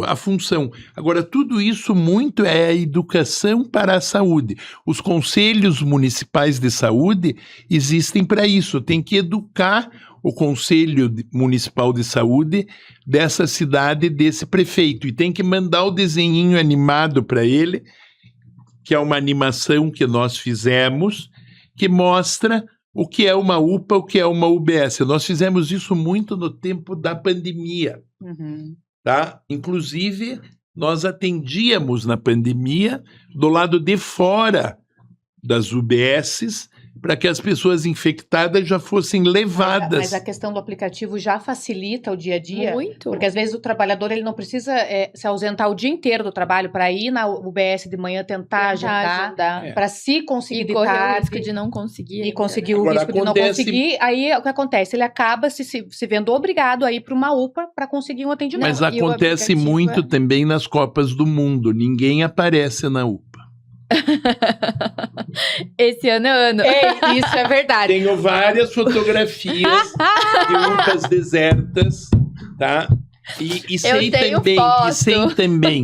a função. Agora, tudo isso muito é a educação para a saúde. Os conselhos municipais de saúde existem para isso. Tem que educar o Conselho Municipal de Saúde dessa cidade, desse prefeito. E tem que mandar o desenhinho animado para ele, que é uma animação que nós fizemos, que mostra o que é uma UPA, o que é uma UBS. Nós fizemos isso muito no tempo da pandemia. Uhum. Tá? Inclusive, nós atendíamos na pandemia do lado de fora das UBSs para que as pessoas infectadas já fossem levadas. Mas a questão do aplicativo já facilita o dia a dia? Muito. Porque às vezes o trabalhador ele não precisa se ausentar o dia inteiro do trabalho para ir na UBS de manhã tentar agendar, para se conseguir E de correr o tarde, risco de não conseguir. e ainda, conseguir né? o Agora, risco de não acontece- conseguir. Aí o que acontece? Ele acaba se vendo obrigado a ir para uma UPA para conseguir um atendimento. Mas Não, e o acontece aplicativo muito é- também nas Copas do Mundo. Ninguém aparece na UPA. Esse ano é ano. Ei, isso é verdade. Tenho várias fotografias de UPAs desertas, tá? E sei tenho também, foto. e sei também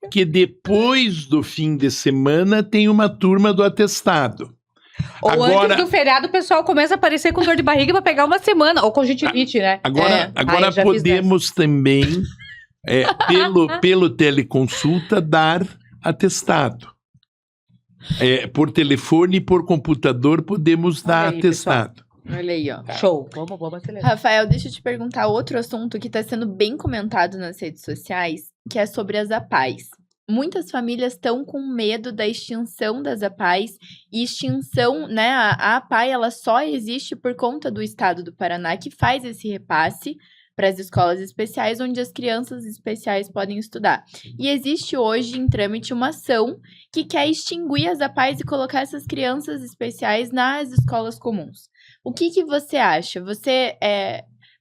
que depois do fim de semana tem uma turma do atestado. Ou Agora- antes do feriado, o pessoal começa a aparecer com dor de barriga para pegar uma semana, ou conjuntivite, né? Agora eu já fiz podemos também, pelo teleconsulta, dar atestado. Por telefone e por computador podemos dar aí, atestado. Olha aí, ó. Show. Vamos acelerar. Rafael, deixa eu te perguntar outro assunto que está sendo bem comentado nas redes sociais, que é sobre as APAES. Muitas famílias estão com medo da extinção das APAES, e extinção, né, a APAE, ela só existe por conta do estado do Paraná, que faz esse repasse para as escolas especiais, onde as crianças especiais podem estudar. E existe hoje em trâmite uma ação que quer extinguir as APAES e colocar essas crianças especiais nas escolas comuns. O que você acha?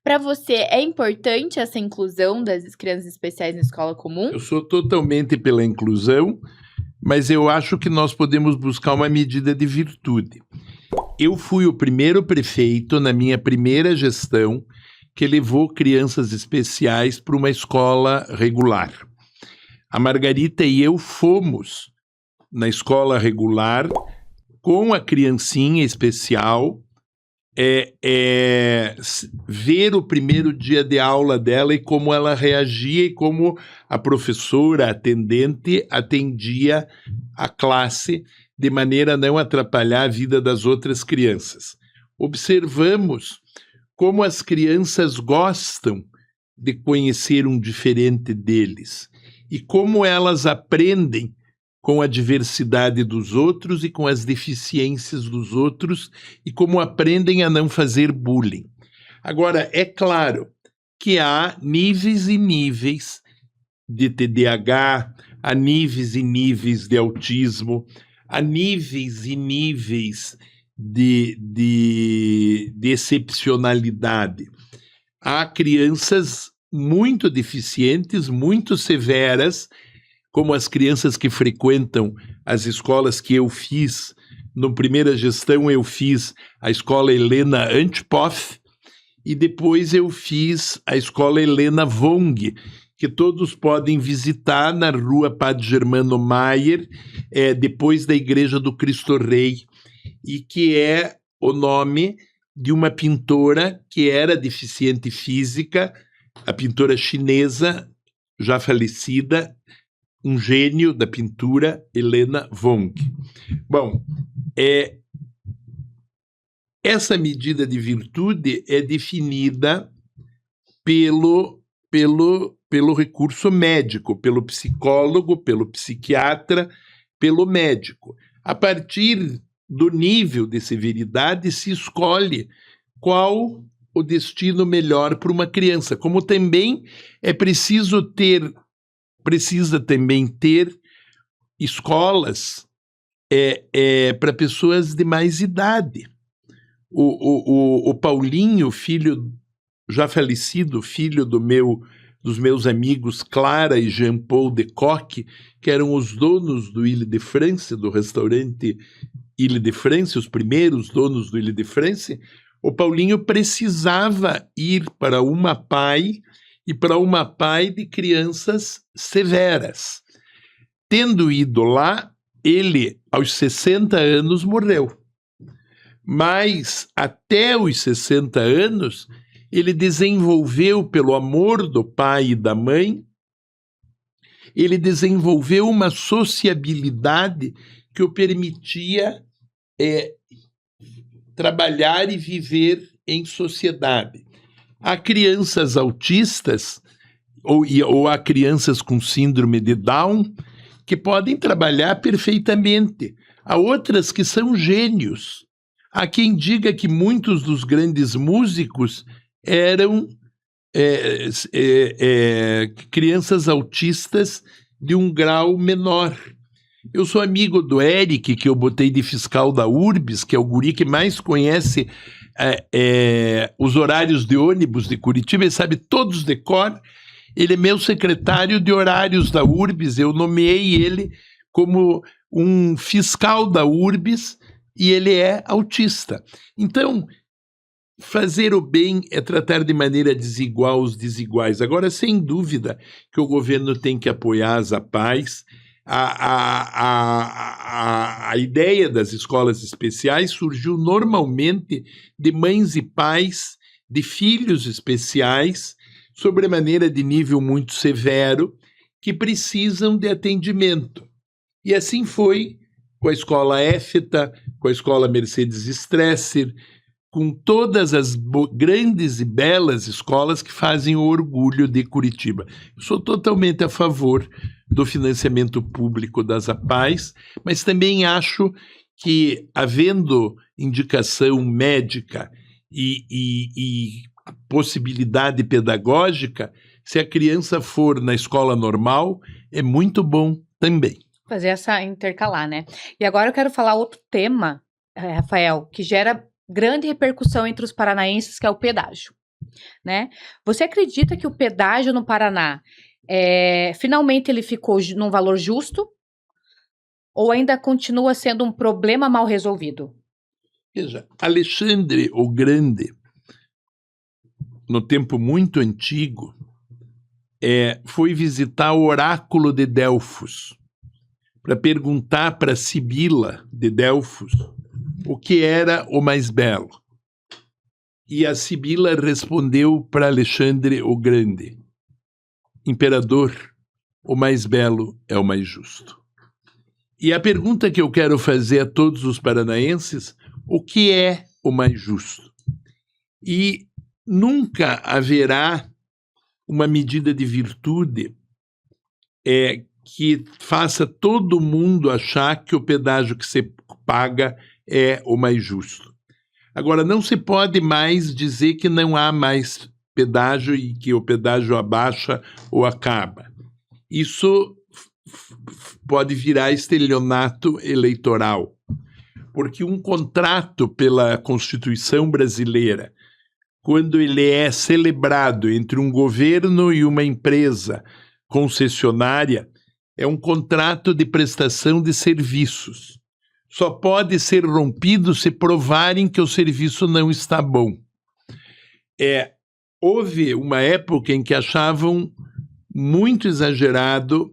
Para você, é importante essa inclusão das crianças especiais na escola comum? Eu sou totalmente pela inclusão, mas eu acho que nós podemos buscar uma medida de virtude. Eu fui o primeiro prefeito, na minha primeira gestão, que levou crianças especiais para uma escola regular. A Margarita e eu fomos na escola regular com a criancinha especial, ver o primeiro dia de aula dela e como ela reagia e como a professora, a atendente, atendia a classe de maneira a não atrapalhar a vida das outras crianças. Observamos como as crianças gostam de conhecer um diferente deles e como elas aprendem com a diversidade dos outros e com as deficiências dos outros e como aprendem a não fazer bullying. Agora, é claro que há níveis e níveis de TDAH, há níveis e níveis de autismo, há níveis e níveis de excepcionalidade. Há crianças muito deficientes, muito severas, como as crianças que frequentam as escolas que eu fiz. No primeira gestão eu fiz a escola Helena Antipoff e depois eu fiz a escola Helena Vong, que todos podem visitar na rua Padre Germano Maier, depois da Igreja do Cristo Rei, e que é o nome de uma pintora que era deficiente física, a pintora chinesa, já falecida, um gênio da pintura, Helena Vong. Bom, essa medida de virtude é definida pelo recurso médico, pelo psicólogo, pelo psiquiatra, pelo médico. A partir do nível de severidade se escolhe qual o destino melhor para uma criança, como também precisa também ter escolas para pessoas de mais idade. O Paulinho, filho já falecido, filho dos meus amigos Clara e Jean-Paul de Coque, que eram os donos do Ile de France, do restaurante Ile de France, os primeiros donos do Ile de France, o Paulinho precisava ir para uma PAI e para uma PAI de crianças severas. Tendo ido lá, ele, aos 60 anos, morreu. Mas, até os 60 anos, ele desenvolveu, pelo amor do pai e da mãe, ele desenvolveu uma sociabilidade que o permitia trabalhar e viver em sociedade. Há crianças autistas ou há crianças com síndrome de Down que podem trabalhar perfeitamente. Há outras que são gênios. Há quem diga que muitos dos grandes músicos eram crianças autistas de um grau menor. Eu sou amigo do Eric, que eu botei de fiscal da URBS, que é o guri que mais conhece os horários de ônibus de Curitiba, ele sabe todos de cor. Ele é meu secretário de horários da URBS, eu nomeei ele como um fiscal da URBS e ele é autista. Então, fazer o bem é tratar de maneira desigual os desiguais. Agora, sem dúvida que o governo tem que apoiar as APAES. A ideia das escolas especiais surgiu normalmente de mães e pais de filhos especiais, sobremaneira de nível muito severo, que precisam de atendimento. E assim foi com a escola EFTA, com a escola Mercedes Stresser, com todas as grandes e belas escolas que fazem o orgulho de Curitiba. Eu sou totalmente a favor do financiamento público das APAES, mas também acho que, havendo indicação médica e possibilidade pedagógica, se a criança for na escola normal, é muito bom também. Fazer essa intercalar, né? E agora eu quero falar outro tema, Rafael, que gera grande repercussão entre os paranaenses, que é o pedágio, né? Você acredita que o pedágio no Paraná, finalmente ele ficou num valor justo ou ainda continua sendo um problema mal resolvido? Veja, Alexandre o Grande, no tempo muito antigo, foi visitar o oráculo de Delfos para perguntar para Sibila de Delfos o que era o mais belo. E a Sibila respondeu para Alexandre o Grande: Imperador, o mais belo é o mais justo. E a pergunta que eu quero fazer a todos os paranaenses: o que é o mais justo? E nunca haverá uma medida de virtude que faça todo mundo achar que o pedágio que você paga é o mais justo. Agora, não se pode mais dizer que não há mais pedágio e que o pedágio abaixa ou acaba. Isso pode virar estelionato eleitoral, porque um contrato pela Constituição brasileira, quando ele é celebrado entre um governo e uma empresa concessionária, é um contrato de prestação de serviços. Só pode ser rompido se provarem que o serviço não está bom. Houve uma época em que achavam muito exagerado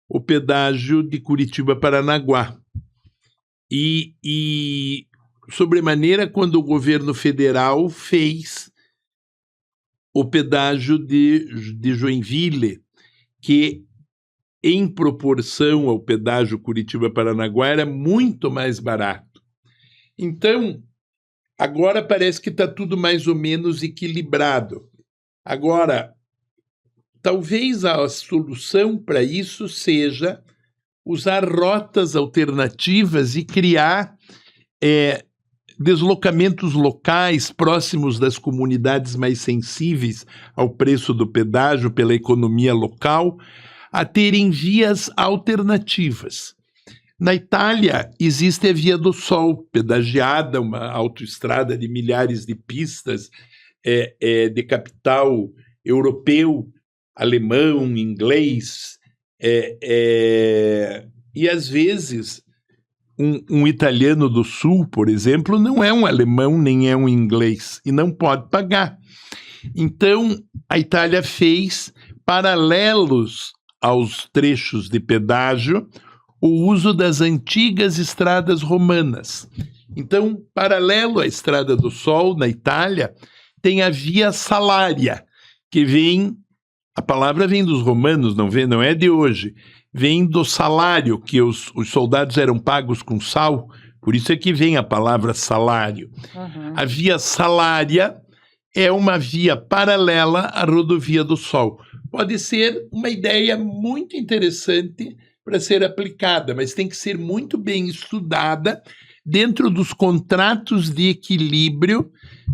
o pedágio de Curitiba-Paranaguá. E sobremaneira, quando o governo federal fez o pedágio de Joinville, que em proporção ao pedágio Curitiba-Paranaguá era muito mais barato. Então, agora parece que está tudo mais ou menos equilibrado. Agora, talvez a solução para isso seja usar rotas alternativas e criar deslocamentos locais próximos das comunidades mais sensíveis ao preço do pedágio pela economia local, a terem vias alternativas. Na Itália, existe a Via do Sol, pedagiada, uma autoestrada de milhares de pistas, de capital europeu, alemão, inglês, e às vezes um italiano do sul, por exemplo, não é um alemão nem é um inglês e não pode pagar. Então, a Itália fez, paralelos aos trechos de pedágio, o uso das antigas estradas romanas. Então, paralelo à Estrada do Sol, na Itália, tem a Via Salária, que vem, a palavra vem dos romanos, não é de hoje, vem do salário, que os soldados eram pagos com sal, por isso é que vem a palavra salário. Uhum. A Via Salária é uma via paralela à Rodovia do Sol. Pode ser uma ideia muito interessante para ser aplicada, mas tem que ser muito bem estudada dentro dos contratos de equilíbrio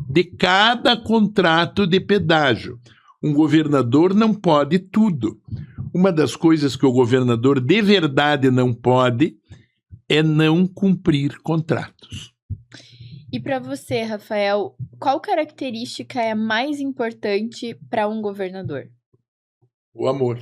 de cada contrato de pedágio. Um governador não pode tudo. Uma das coisas que o governador de verdade não pode é não cumprir contratos. E para você, Rafael, qual característica é mais importante para um governador? O amor.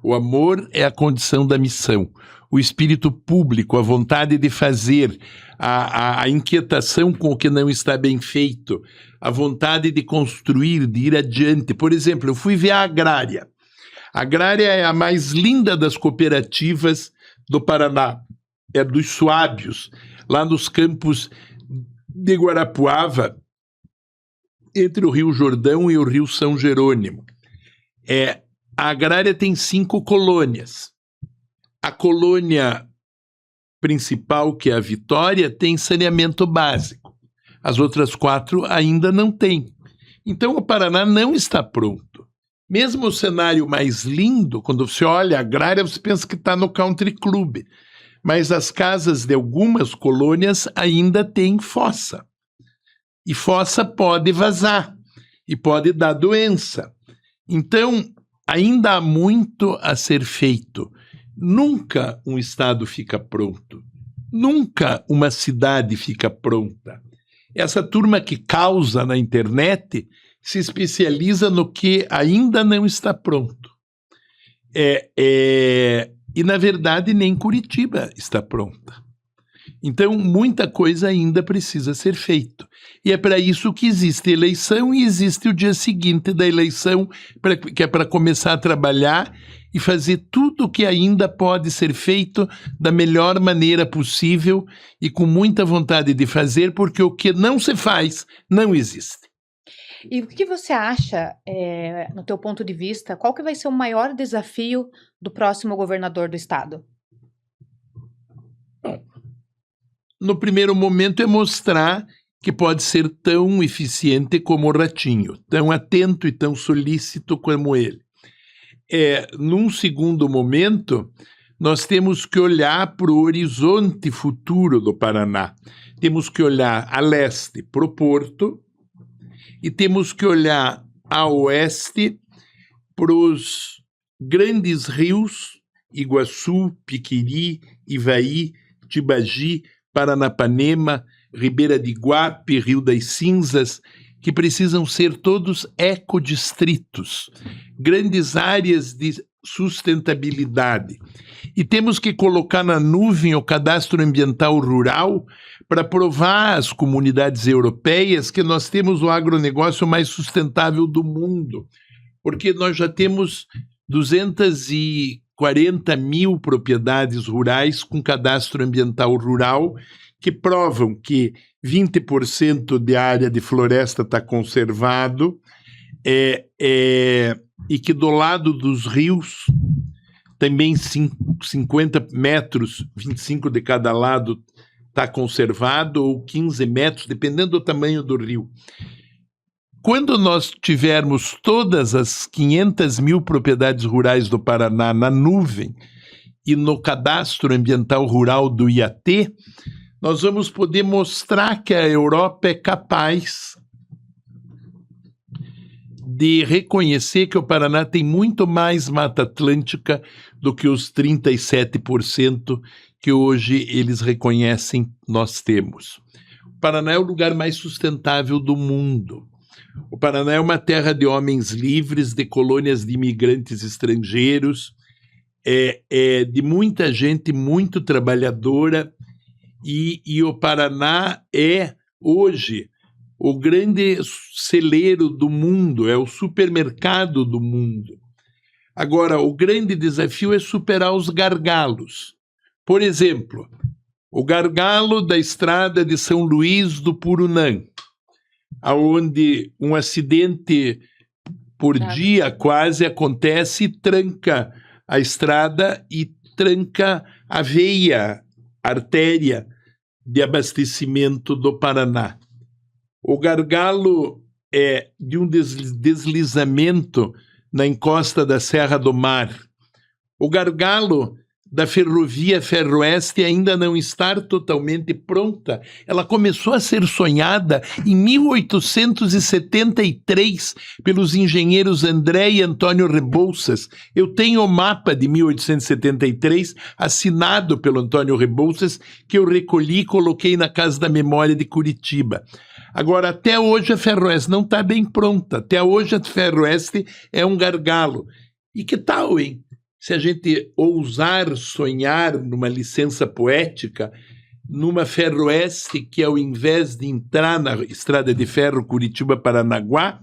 O amor é a condição da missão. O espírito público, a vontade de fazer, a inquietação com o que não está bem feito, a vontade de construir, de ir adiante. Por exemplo, eu fui ver a Agrária. A Agrária é a mais linda das cooperativas do Paraná. É dos Suábios, lá nos campos de Guarapuava, entre o Rio Jordão e o Rio São Jerônimo. A Agrária tem 5 colônias. A colônia principal, que é a Vitória, tem saneamento básico. As outras 4 ainda não têm. Então, o Paraná não está pronto. Mesmo o cenário mais lindo, quando você olha a Agrária, você pensa que está no country club. Mas as casas de algumas colônias ainda têm fossa. E fossa pode vazar e pode dar doença. Então, ainda há muito a ser feito. Nunca um estado fica pronto. Nunca uma cidade fica pronta. Essa turma que causa na internet se especializa no que ainda não está pronto. E, na verdade, nem Curitiba está pronta. Então, muita coisa ainda precisa ser feita. E é para isso que existe eleição e existe o dia seguinte da eleição, que é para começar a trabalhar e fazer tudo o que ainda pode ser feito da melhor maneira possível e com muita vontade de fazer, porque o que não se faz não existe. E o que você acha, no teu ponto de vista, qual que vai ser o maior desafio do próximo governador do estado? Bom, no primeiro momento é mostrar que pode ser tão eficiente como o Ratinho, tão atento e tão solícito como ele. num segundo momento, nós temos que olhar para o horizonte futuro do Paraná. Temos que olhar a leste para o Porto e temos que olhar a oeste para os grandes rios, Iguaçu, Piquiri, Ivaí, Tibagi, Paranapanema, Ribeira de Iguape, Rio das Cinzas, que precisam ser todos ecodistritos, grandes áreas de sustentabilidade. E temos que colocar na nuvem o cadastro ambiental rural para provar às comunidades europeias que nós temos o agronegócio mais sustentável do mundo, porque nós já temos 240 mil propriedades rurais com cadastro ambiental rural que provam que 20% de área de floresta está conservado e que do lado dos rios também 50 metros, 25 de cada lado está conservado, ou 15 metros, dependendo do tamanho do rio. Quando nós tivermos todas as 500 mil propriedades rurais do Paraná na nuvem e no cadastro ambiental rural do IAT, nós vamos poder mostrar que a Europa é capaz de reconhecer que o Paraná tem muito mais Mata Atlântica do que os 37% que hoje eles reconhecem nós temos. O Paraná é o lugar mais sustentável do mundo. O Paraná é uma terra de homens livres, de colônias de imigrantes estrangeiros, de muita gente muito trabalhadora, e o Paraná é, hoje, o grande celeiro do mundo, é o supermercado do mundo. Agora, o grande desafio é superar os gargalos. Por exemplo, o gargalo da estrada de São Luís do Purunã, onde um acidente por dia quase acontece e tranca a estrada e tranca a veia, artéria de abastecimento do Paraná. O gargalo é de um deslizamento na encosta da Serra do Mar. O gargalo da ferrovia Ferroeste ainda não está totalmente pronta. Ela começou a ser sonhada em 1873 pelos engenheiros André e Antônio Rebouças. Eu tenho o mapa de 1873 assinado pelo Antônio Rebouças, que eu recolhi e coloquei na Casa da Memória de Curitiba. Agora, até hoje a Ferroeste não está bem pronta. Até hoje a Ferroeste é um gargalo. E que tal, hein? Se a gente ousar sonhar numa licença poética, numa Ferroeste que, ao invés de entrar na estrada de ferro Curitiba-Paranaguá,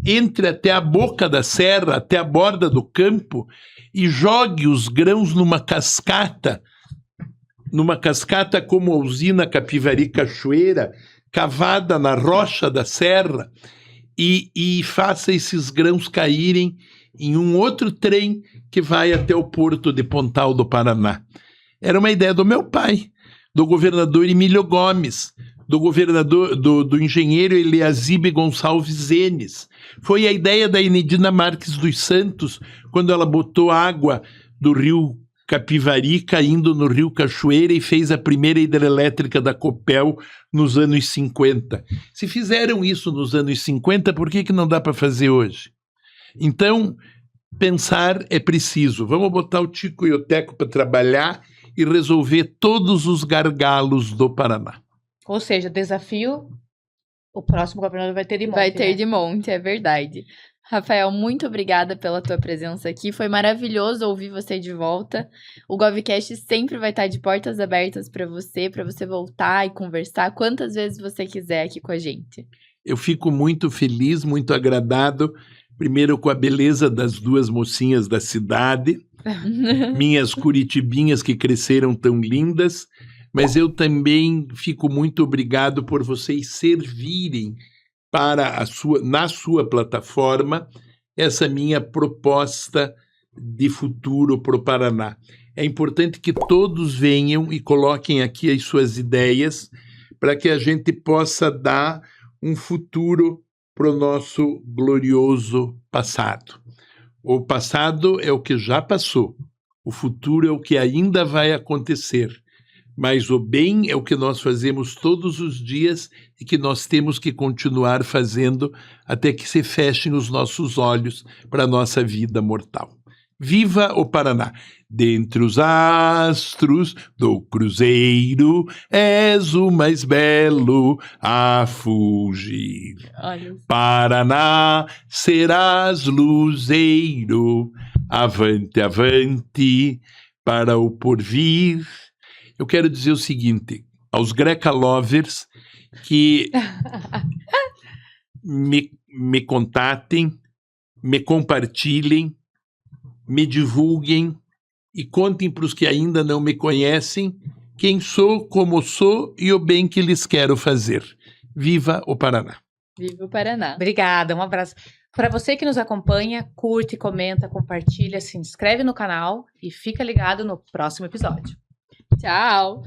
entre até a boca da serra, até a borda do campo, e jogue os grãos numa cascata como a usina Capivari Cachoeira, cavada na rocha da serra, e faça esses grãos caírem em um outro trem que vai até o porto de Pontal do Paraná. Era uma ideia do meu pai, do governador Emílio Gomes, do engenheiro Eliasibe Gonçalves Enes. Foi a ideia da Enedina Marques dos Santos, quando ela botou água do rio Capivari caindo no rio Cachoeira e fez a primeira hidrelétrica da Copel nos anos 50. Se fizeram isso nos anos 50, por que não dá para fazer hoje? Então, pensar é preciso. Vamos botar o Tico e o Teco para trabalhar e resolver todos os gargalos do Paraná. Ou seja, desafio, o próximo governador vai ter de monte. Vai ter de monte, é verdade. Rafael, muito obrigada pela tua presença aqui. Foi maravilhoso ouvir você de volta. O GovCast sempre vai estar de portas abertas para você voltar e conversar quantas vezes você quiser aqui com a gente. Eu fico muito feliz, muito agradado, primeiro com a beleza das duas mocinhas da cidade, minhas curitibinhas que cresceram tão lindas, mas eu também fico muito obrigado por vocês servirem para na sua plataforma essa minha proposta de futuro para o Paraná. É importante que todos venham e coloquem aqui as suas ideias para que a gente possa dar um futuro para o nosso glorioso passado. O passado é o que já passou. O futuro é o que ainda vai acontecer. Mas o bem é o que nós fazemos todos os dias e que nós temos que continuar fazendo até que se fechem os nossos olhos para a nossa vida mortal. Viva o Paraná! Dentre os astros do cruzeiro, és o mais belo a fugir. Olha. Paraná, serás luzeiro, avante, avante, para o porvir. Eu quero dizer o seguinte, aos Greca Lovers que me contatem, me compartilhem, me divulguem e contem para os que ainda não me conhecem quem sou, como sou e o bem que lhes quero fazer. Viva o Paraná! Viva o Paraná! Obrigada, um abraço. Para você que nos acompanha, curte, comenta, compartilha, se inscreve no canal e fica ligado no próximo episódio. Tchau!